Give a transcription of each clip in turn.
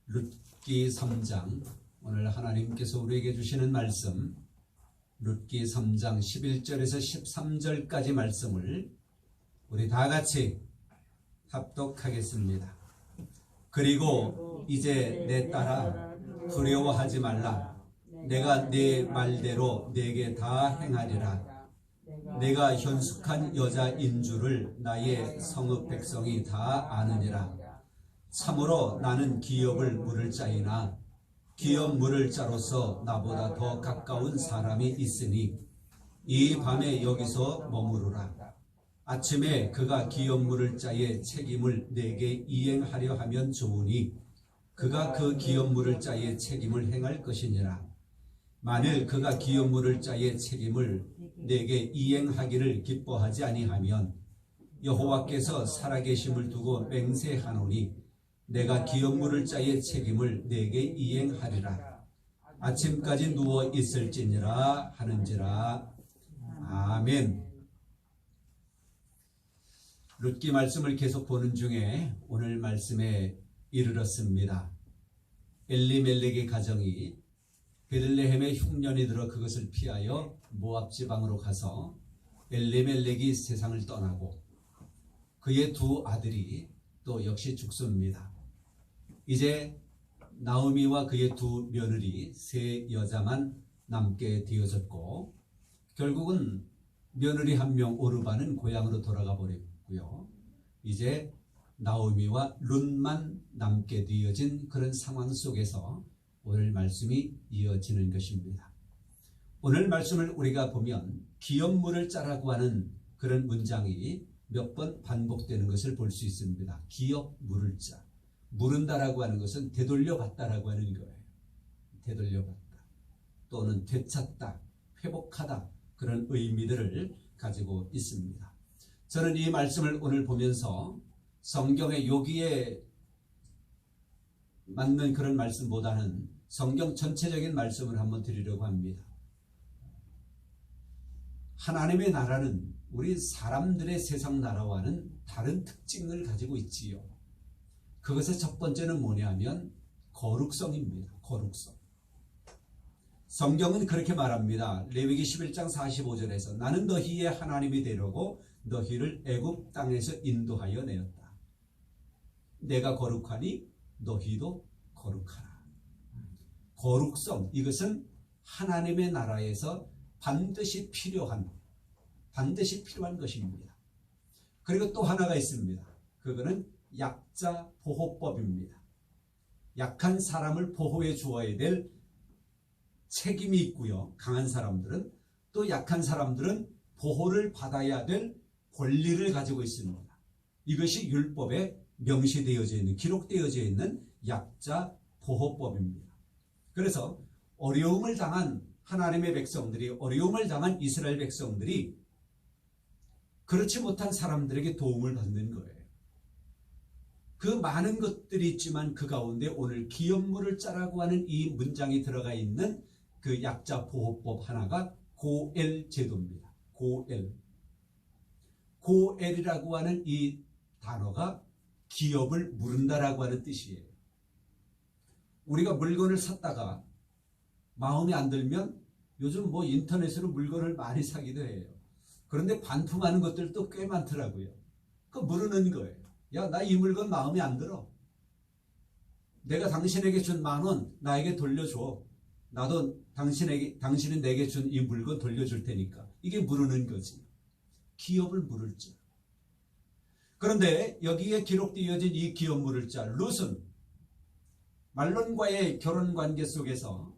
룻기 3장, 오늘 하나님께서 우리에게 주시는 말씀 룻기 3장 11절에서 13절까지 말씀을 우리 다 같이 합독하겠습니다. 그리고 이제 내 딸아, 두려워하지 말라. 내가 네 말대로 네게 다 행하리라. 내가 현숙한 여자인 줄을 나의 성읍 백성이 다 아느니라. 참으로 나는 기업을 물을 자이나 기업 물을 자로서 나보다 더 가까운 사람이 있으니 이 밤에 여기서 머무르라. 아침에 그가 기업 물을 자의 책임을 내게 이행하려 하면 좋으니 그가 그 기업 물을 자의 책임을 행할 것이니라. 만일 그가 기업 물을 자의 책임을 내게 이행하기를 기뻐하지 아니하면 여호와께서 살아계심을 두고 맹세하노니 내가 기업 물을 자의 책임을 내게 이행하리라. 아침까지 누워 있을지니라 하는지라. 아멘. 룻기 말씀을 계속 보는 중에 오늘 말씀에 이르렀습니다. 엘리멜렉의 가정이 베들레헴에 흉년이 들어 그것을 피하여 모압 지방으로 가서 엘리멜렉이 세상을 떠나고 그의 두 아들이 또 역시 죽습니다. 이제 나오미와 그의 두 며느리 세 여자만 남게 되어졌고 결국은 며느리 한 명 오르바는 고향으로 돌아가 버렸고요. 이제 나오미와 룻만 남게 되어진 그런 상황 속에서 오늘 말씀이 이어지는 것입니다. 오늘 말씀을 우리가 보면 기업 물을 자라고 하는 그런 문장이 몇 번 반복되는 것을 볼 수 있습니다. 기업 물을 자. 물은다라고 하는 것은 되돌려받다라고 하는 거예요. 되돌려받다 또는 되찾다, 회복하다, 그런 의미들을 가지고 있습니다. 저는 이 말씀을 오늘 보면서 성경의 여기에 맞는 그런 말씀보다는 성경 전체적인 말씀을 한번 드리려고 합니다. 하나님의 나라는 우리 사람들의 세상 나라와는 다른 특징을 가지고 있지요. 그것의 첫 번째는 뭐냐면 거룩성입니다. 거룩성. 성경은 그렇게 말합니다. 레위기 11장 45절에서 나는 너희의 하나님이 되려고 너희를 애굽 땅에서 인도하여 내었다. 내가 거룩하니 너희도 거룩하라. 거룩성, 이것은 하나님의 나라에서 반드시 필요한 것입니다. 그리고 또 하나가 있습니다. 그거는 약자 보호법입니다. 약한 사람을 보호해 주어야 될 책임이 있고요. 강한 사람들은 또 약한 사람들은 보호를 받아야 될 권리를 가지고 있습니다. 이것이 율법에 명시되어져 있는, 기록되어져 있는 약자 보호법입니다. 그래서 어려움을 당한 하나님의 백성들이, 어려움을 당한 이스라엘 백성들이 그렇지 못한 사람들에게 도움을 받는 거예요. 그 많은 것들이 있지만 그 가운데 오늘 기업 물을 자라고 하는 이 문장이 들어가 있는 그 약자 보호법 하나가 고엘 제도입니다. 고엘이라고 하는 이 단어가 기업을 물은다라고 하는 뜻이에요. 우리가 물건을 샀다가 마음에 안 들면 요즘 인터넷으로 물건을 많이 사기도 해요. 그런데 반품하는 것들도 꽤 많더라고요. 그 물으는 거예요. 야, 나 이 물건 마음에 안 들어. 내가 당신에게 준 10,000원 나에게 돌려줘. 나도 당신이 내게 준 이 물건 돌려줄 테니까. 이게 물으는 거지. 기업을 물을 자. 그런데 여기에 기록되어진 이 기업 물을 자 룻은 말론과의 결혼 관계 속에서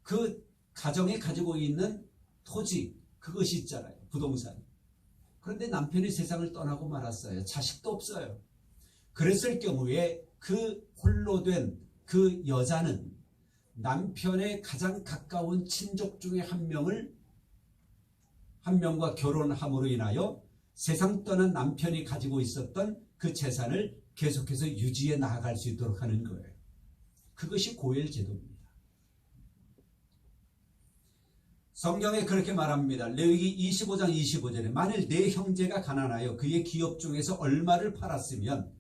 그 가정이 가지고 있는 토지, 그것이 있잖아요. 부동산. 그런데 남편이 세상을 떠나고 말았어요. 자식도 없어요. 그랬을 경우에 그 홀로 된 그 여자는 남편의 가장 가까운 친족 중에 한 명과 결혼함으로 인하여 세상 떠난 남편이 가지고 있었던 그 재산을 계속해서 유지해 나아갈 수 있도록 하는 거예요. 그것이 고엘 제도입니다. 성경에 그렇게 말합니다. 레위기 25장 25절에 만일 내 형제가 가난하여 그의 기업 중에서 얼마를 팔았으면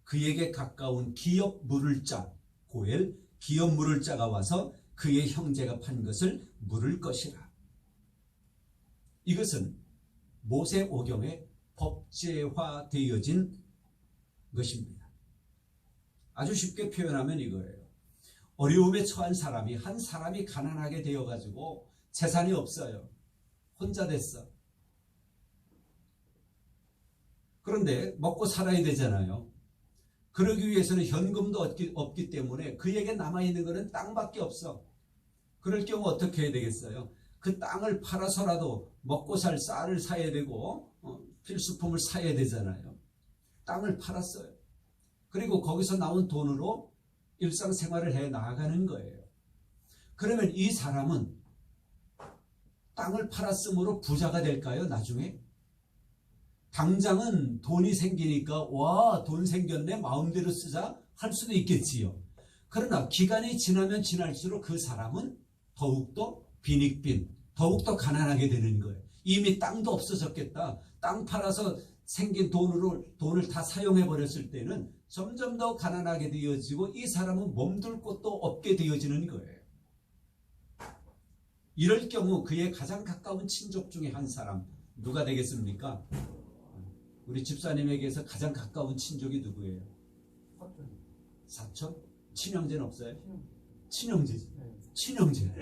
그에게 가까운 기업 물을 자, 고엘 기업 물을 자가 와서 그의 형제가 판 것을 물을 것이라. 이것은 모세오경에 법제화되어진 것입니다. 아주 쉽게 표현하면 이거예요. 어려움에 처한 사람이, 한 사람이 가난하게 되어가지고 재산이 없어요. 혼자 됐어. 그런데 먹고 살아야 되잖아요. 그러기 위해서는 현금도 없기 때문에 그에게 남아있는 것은 땅밖에 없어. 그럴 경우 어떻게 해야 되겠어요? 그 땅을 팔아서라도 먹고 살 쌀을 사야 되고 필수품을 사야 되잖아요. 땅을 팔았어요. 그리고 거기서 나온 돈으로 일상생활을 해 나가는 거예요. 그러면 이 사람은 땅을 팔았으므로 부자가 될까요? 나중에? 당장은 돈이 생기니까 와, 돈 생겼네, 마음대로 쓰자 할 수도 있겠지요. 그러나 기간이 지나면 지날수록 그 사람은 더욱더 빈익빈, 더욱더 가난하게 되는 거예요. 이미 땅도 없어졌겠다. 땅 팔아서 생긴 돈을 다 사용해 버렸을 때는 점점 더 가난하게 되어지고 이 사람은 몸둘 곳도 없게 되어지는 거예요. 이럴 경우 그의 가장 가까운 친족 중에 한 사람 누가 되겠습니까? 우리 집사님에게서 가장 가까운 친족이 누구예요? 사촌? 친형제는 없어요? 친형제지. 친형제.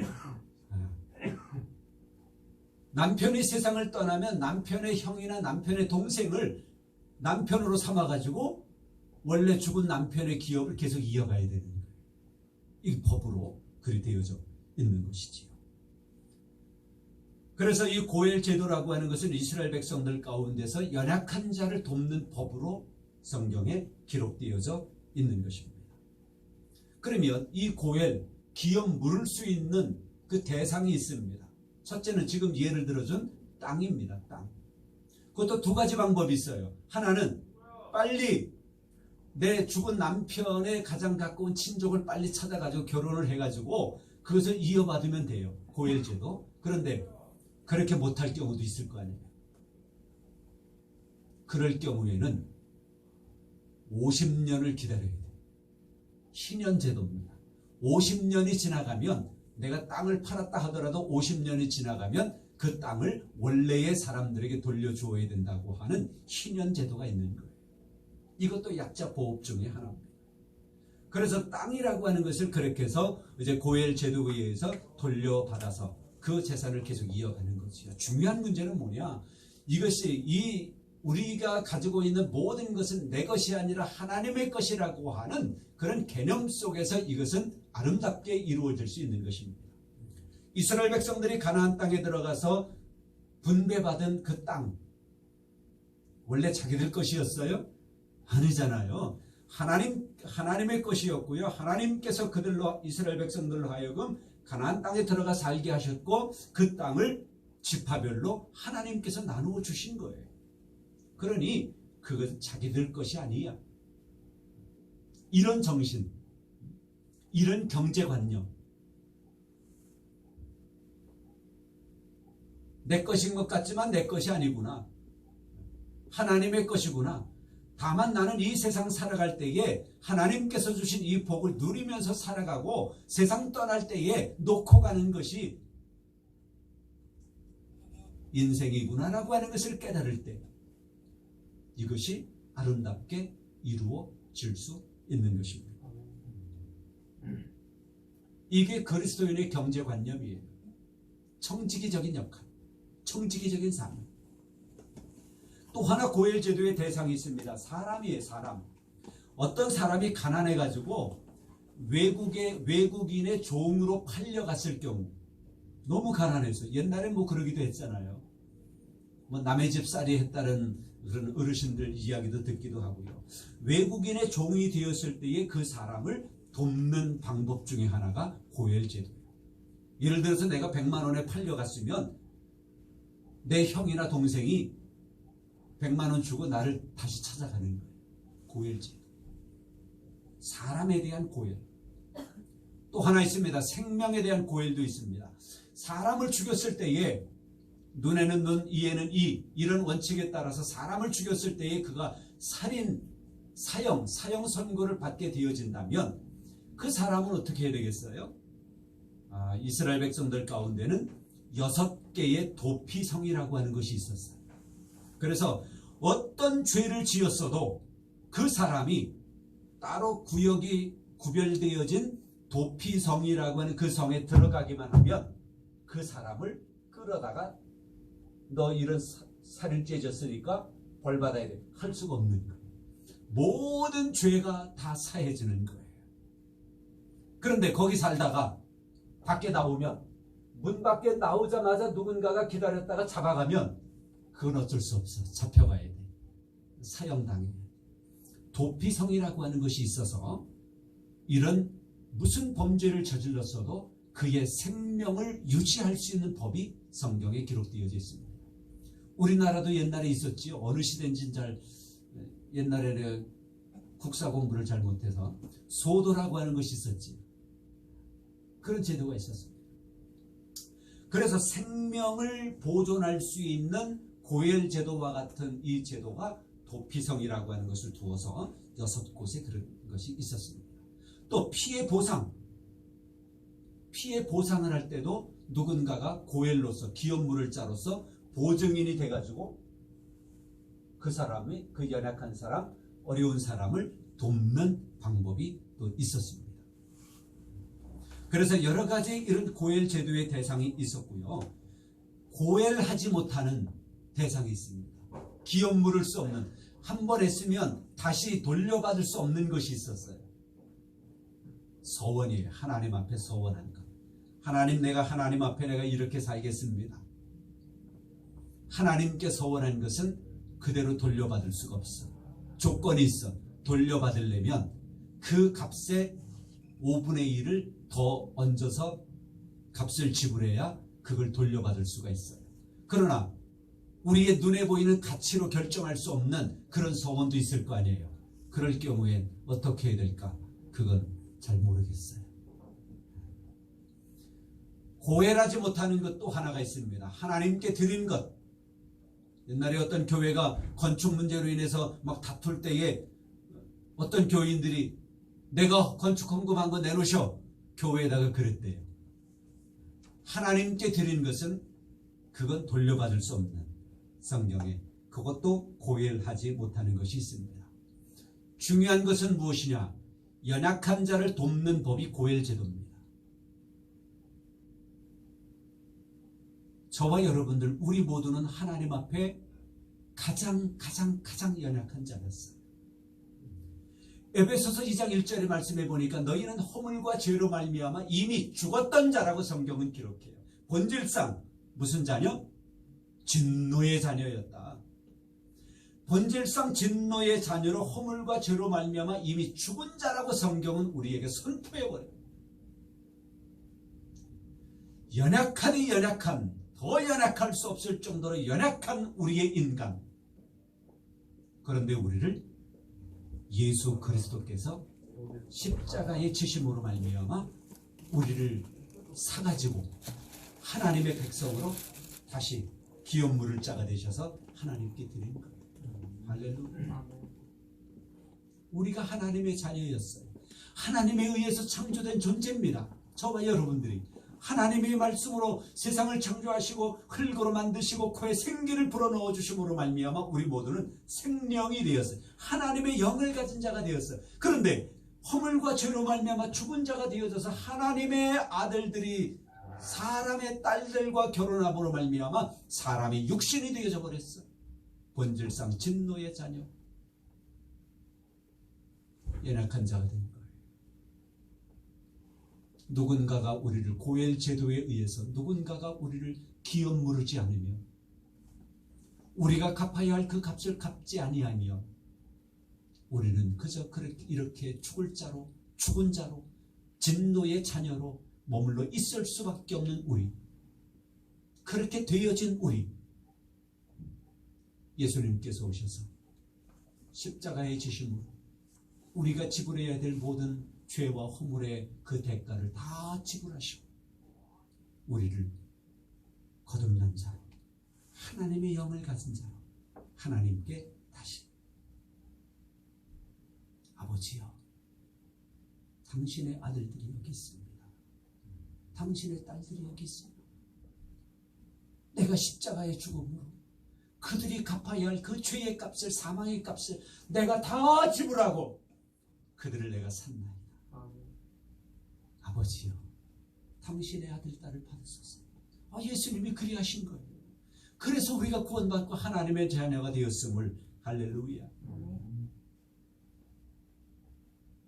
남편이 세상을 떠나면 남편의 형이나 남편의 동생을 남편으로 삼아가지고 원래 죽은 남편의 기업을 계속 이어가야 되는 거예요. 이 법으로 그리 되어져 있는 것이지요. 그래서 이 고엘 제도라고 하는 것은 이스라엘 백성들 가운데서 연약한 자를 돕는 법으로 성경에 기록되어져 있는 것입니다. 그러면 이 고엘, 기업 물을 수 있는 그 대상이 있습니다. 첫째는 지금 예를 들어준 땅입니다. 땅. 그것도 두 가지 방법이 있어요. 하나는 빨리 내 죽은 남편의 가장 가까운 친족을 빨리 찾아가지고 결혼을 해가지고 그것을 이어받으면 돼요. 고엘 제도. 그런데 그렇게 못할 경우도 있을 거 아니에요. 그럴 경우에는 50년을 기다려야 돼요. 신현 제도입니다. 50년이 지나가면 내가 땅을 팔았다 하더라도 50년이 지나가면 그 땅을 원래의 사람들에게 돌려주어야 된다고 하는 신현 제도가 있는 거예요. 이것도 약자 보호 중에 하나입니다. 그래서 땅이라고 하는 것을 그렇게 해서 이제 고엘 제도에 의해서 돌려받아서 그 재산을 계속 이어가는 거지요. 중요한 문제는 뭐냐? 이것이 우리가 가지고 있는 모든 것은 내 것이 아니라 하나님의 것이라고 하는 그런 개념 속에서 이것은 아름답게 이루어질 수 있는 것입니다. 이스라엘 백성들이 가나안 땅에 들어가서 분배받은 그 땅, 원래 자기들 것이었어요? 아니잖아요. 하나님의 것이었고요. 하나님께서 그들로, 이스라엘 백성들로 하여금 가나안 땅에 들어가 살게 하셨고 그 땅을 지파별로 하나님께서 나누어 주신 거예요. 그러니 그것은 자기들 것이 아니야. 이런 정신, 이런 경제관념, 내 것인 것 같지만 내 것이 아니구나. 하나님의 것이구나. 다만 나는 이 세상 살아갈 때에 하나님께서 주신 이 복을 누리면서 살아가고 세상 떠날 때에 놓고 가는 것이 인생이구나라고 하는 것을 깨달을 때 이것이 아름답게 이루어질 수 있는 것입니다. 이게 그리스도인의 경제관념이에요. 청지기적인 역할, 청지기적인 삶. 또 하나 고엘 제도의 대상이 있습니다. 사람이에요. 사람. 어떤 사람이 가난해가지고 외국인의 종으로 팔려갔을 경우, 너무 가난해서 옛날에 뭐 그러기도 했잖아요. 뭐 남의 집 쌀이 했다는 그런 어르신들 이야기도 듣기도 하고요. 외국인의 종이 되었을 때에 그 사람을 돕는 방법 중에 하나가 고엘 제도예요. 예를 들어서 내가 100만 원에 팔려갔으면 내 형이나 동생이 100만 원 주고 나를 다시 찾아가는 거예요. 고엘 제도. 사람에 대한 고엘. 또 하나 있습니다. 생명에 대한 고엘도 있습니다. 사람을 죽였을 때에 눈에는 눈, 이에는 이, 이런 원칙에 따라서 사람을 죽였을 때에 그가 살인, 사형 선고를 받게 되어진다면 그 사람은 어떻게 해야 되겠어요? 이스라엘 백성들 가운데는 6개의 도피성이라고 하는 것이 있었어요. 그래서 어떤 죄를 지었어도 그 사람이 따로 구역이 구별되어진 도피성이라고 하는 그 성에 들어가기만 하면 그 사람을 끌어다가 너 이런 살인죄 졌으니까 벌 받아야 돼. 할 수가 없는 거예요. 모든 죄가 다 사해지는 거예요. 그런데 거기 살다가 밖에 나오면 문 밖에 나오자마자 누군가가 기다렸다가 잡아가면 그건 어쩔 수 없어. 잡혀가야 돼. 사형당해. 도피성이라고 하는 것이 있어서 이런 무슨 범죄를 저질렀어도 그의 생명을 유지할 수 있는 법이 성경에 기록되어져 있습니다. 우리나라도 옛날에 있었지요. 어느 시대인지는 잘 옛날에는 국사 공부를 잘 못해서 소도라고 하는 것이 있었지. 그런 제도가 있었습니다. 그래서 생명을 보존할 수 있는 고엘 제도와 같은 이 제도가 도피성이라고 하는 것을 두어서 6곳에 그런 것이 있었습니다. 또 피해 보상을 할 때도 누군가가 고엘로서 기업물을 짜로서 보증인이 돼가지고 그 사람이 그 연약한 사람, 어려운 사람을 돕는 방법이 또 있었습니다. 그래서 여러 가지 이런 고엘 제도의 대상이 있었고요. 고엘하지 못하는 대상이 있습니다. 기업물을 수 없는, 한 번 했으면 다시 돌려받을 수 없는 것이 있었어요. 서원이에요. 하나님 앞에 서원한 것. 하나님, 내가 하나님 앞에 내가 이렇게 살겠습니다. 하나님께 서원한 것은 그대로 돌려받을 수가 없어. 조건이 있어. 돌려받으려면 그 값의 5분의 1을 더 얹어서 값을 지불해야 그걸 돌려받을 수가 있어요. 그러나 우리의 눈에 보이는 가치로 결정할 수 없는 그런 서원도 있을 거 아니에요. 그럴 경우엔 어떻게 해야 될까? 그건 잘 모르겠어요. 고엘하지 못하는 것 또 하나가 있습니다. 하나님께 드린 것. 옛날에 어떤 교회가 건축 문제로 인해서 막 다툴 때에 어떤 교인들이 내가 건축 헌금한 거 내놓으셔. 교회에다가 그랬대요. 하나님께 드린 것은 그건 돌려받을 수 없는 성경에 그것도 고엘하지 못하는 것이 있습니다. 중요한 것은 무엇이냐? 연약한 자를 돕는 법이 고엘 제도입니다. 저와 여러분들 우리 모두는 하나님 앞에 가장 연약한 자였어요. 에베소서 2장 1절의 말씀해 보니까 너희는 허물과 죄로 말미암아 이미 죽었던 자라고 성경은 기록해요. 본질상 무슨 자녀? 진노의 자녀였다. 본질상 진노의 자녀로 허물과 죄로 말미암아 이미 죽은 자라고 성경은 우리에게 선포해버려요. 연약하니 연약한, 더 연약할 수 없을 정도로 연약한 우리의 인간. 그런데 우리를 예수 그리스도께서 십자가의 지심으로 말미암아 우리를 사가지고 하나님의 백성으로 다시 기업물을 짜가 되셔서 하나님께 드린 거예요. 할렐루야. 우리가 하나님의 자녀였어요. 하나님에 의해서 창조된 존재입니다. 저와 여러분들이 하나님의 말씀으로 세상을 창조하시고 흙으로 만드시고 코에 생기를 불어넣어 주심으로 말미암아 우리 모두는 생명이 되었어요. 하나님의 영을 가진 자가 되었어요. 그런데 허물과 죄로 말미암아 죽은 자가 되어져서 하나님의 아들들이 사람의 딸들과 결혼함으로 말미암아 사람이 육신이 되어져 버렸어. 본질상 진노의 자녀, 연약한 자가 된 거예요. 누군가가 우리를 고엘 제도에 의해서 누군가가 우리를 기업 물지 않으며 우리가 갚아야 할 그 값을 갚지 아니하며 우리는 그저 그렇게 이렇게 죽을 자로, 죽은 자로, 진노의 자녀로 머물러 있을 수밖에 없는 우리, 그렇게 되어진 우리, 예수님께서 오셔서 십자가의 지심으로 우리가 지불해야 될 모든 죄와 허물의 그 대가를 다 지불하시고 우리를 거듭난 자로, 하나님의 영을 가진 자로 하나님께 다시 아버지여 당신의 아들들이 여기 있습니다. 당신의 딸들이 여기 있어요. 내가 십자가의 죽음으로 그들이 갚아야 할 그 죄의 값을, 사망의 값을 내가 다 지불하고 그들을 내가 샀나이다. 아버지여, 당신의 아들, 딸을 받으소서. 예수님이 그리하신 거예요. 그래서 우리가 구원받고 하나님의 자녀가 되었음을, 할렐루야.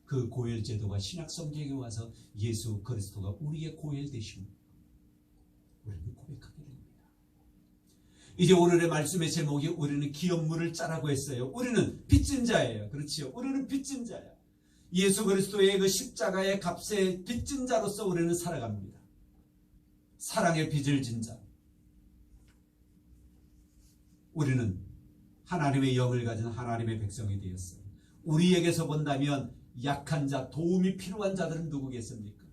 그 고혈 제도가 신약 성경에 와서 예수 그리스도가 우리의 고혈 되심을 우리는 고백하게 됩니다. 이제 오늘의 말씀의 제목이 우리는 기업물을 짜라고 했어요. 우리는 빚진 자예요. 그렇지요. 우리는 빚진 자야. 예수 그리스도의 그 십자가의 값의 빚진 자로서 우리는 살아갑니다. 사랑의 빚을 진 자. 우리는 하나님의 영을 가진 하나님의 백성이 되었어요. 우리에게서 본다면 약한 자, 도움이 필요한 자들은 누구겠습니까?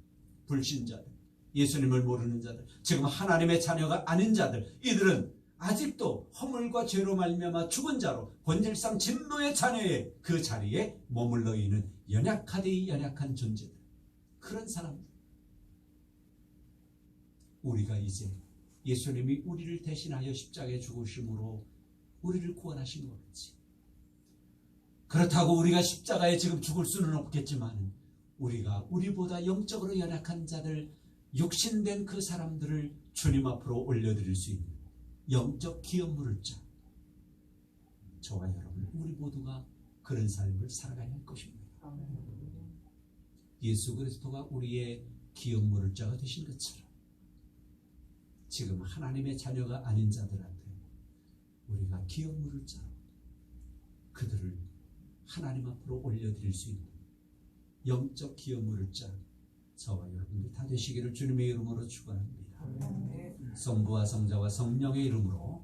불신자들, 예수님을 모르는 자들, 지금 하나님의 자녀가 아닌 자들, 이들은 아직도 허물과 죄로 말미암아 죽은 자로 본질상 진노의 자녀의 그 자리에 머물러 있는 연약하되 연약한 존재들, 그런 사람들. 우리가 이제 예수님이 우리를 대신하여 십자가에 죽으심으로 우리를 구원하신 거겠지. 그렇다고 우리가 십자가에 지금 죽을 수는 없겠지만 우리가 우리보다 영적으로 연약한 자들, 육신된 그 사람들을 주님 앞으로 올려드릴 수 있는 영적 기업물을 짜, 저와 여러분 우리 모두가 그런 삶을 살아가야 할 것입니다. 예수 그리스도가 우리의 기업물을 짜가 되신 것처럼 지금 하나님의 자녀가 아닌 자들한테 우리가 기업물을 짜 그들을 하나님 앞으로 올려드릴 수 있는 영적 기업물을 짜 저와 여러분들 다 되시기를 주님의 이름으로 축원합니다. 성부와 성자와 성령의 이름으로